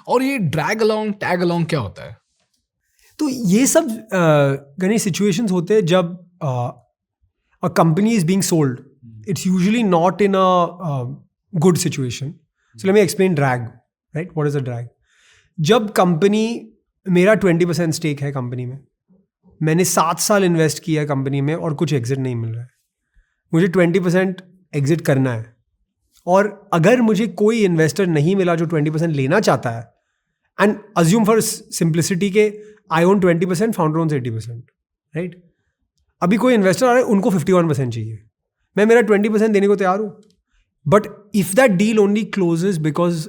और ये drag along tag along क्या होता है? तो ये सब गणेश सिचुएशंस होते हैं जब a company is being sold. It's usually not in a good situation. So let me explain drag. Right, what is a drag? जब कंपनी, मेरा 20% स्टेक है कंपनी में, मैंने 7 साल इन्वेस्ट किया है कंपनी में और कुछ एग्जिट नहीं मिल रहा है, मुझे 20% एग्जिट करना है. और अगर मुझे कोई इन्वेस्टर नहीं मिला जो 20% लेना चाहता है, एंड अज्यूम फॉर सिंप्लिसिटी के आई ओन 20%, फाउंडर ओन्स 80%, राइट? अभी कोई इन्वेस्टर आ रहा है, उनको 51% चाहिए, मैं मेरा 20% देने को तैयार हूँ. But if that deal only closes because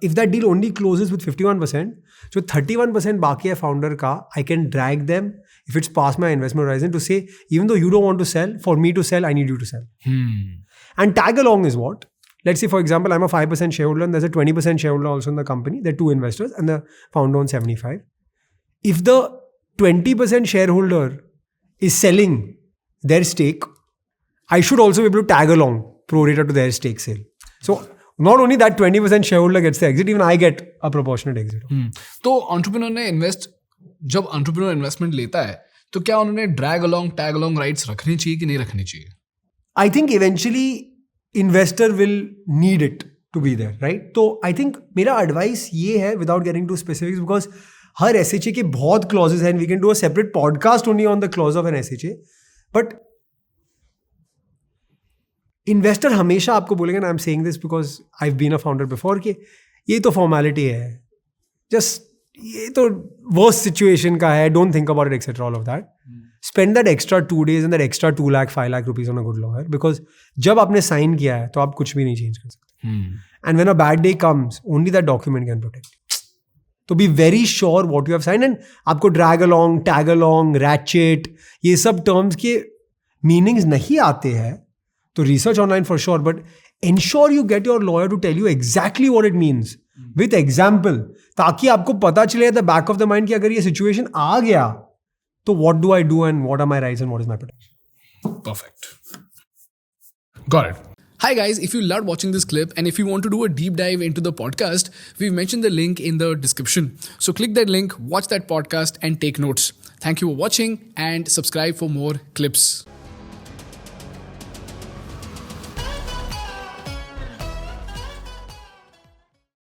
if that deal only closes with 51%, जो 31% बाकी है फाउंडर का, I can drag them if it's past my investment horizon to say, even though you don't want to sell, for me to sell, I need you to sell. And tag along is what? Let's say, for example, I'm a 5% shareholder and there's a 20% shareholder also in the company. There are 2 investors and the founder owns 75. If the 20% shareholder is selling their stake, I should also be able to tag along pro rata to their stake sale. So not only that 20% shareholder gets the exit, even I get a proportionate exit. तो entrepreneur ने जब entrepreneur investment लेता है तो क्या उन्होंने drag along tag along rights रखनी चाहिए कि नहीं रखनी चाहिए? I think eventually investor will need it to be there, right? तो I think मेरा advice ये है, without getting to specifics, because her SHA के बहुत clauses हैं, and we can do a separate podcast only on the clause of an SHA. But investor हमेशा आपको बोलेंगे, and I'm saying this because I've been a founder before, कि ये तो formality है, just ये तो worst situation का है, don't think about it, etc. all of that. Spend that extra 2 days and that extra 2 lakh, 5 lakh rupees on a good lawyer, because जब आपने sign किया है तो आप कुछ भी नहीं change कर सकते. And when a bad day comes, only that document can protect you. तो be very sure what you have signed. And आपको drag along, tag along, ratchet, ये सब terms के meanings नहीं आते हैं, तो research online for sure, but ensure you get your lawyer to tell you exactly what it means with example, ताकि आपको पता चले at the back of the mind कि अगर ये situation आ गया तो what do I do and what are my rights and what is my protection. Perfect. Got it. Hi guys, if you loved watching this clip and if you want to do a deep dive into the podcast, we've mentioned the link in the description. So click that link, watch that podcast and take notes. Thank you for watching and subscribe for more clips.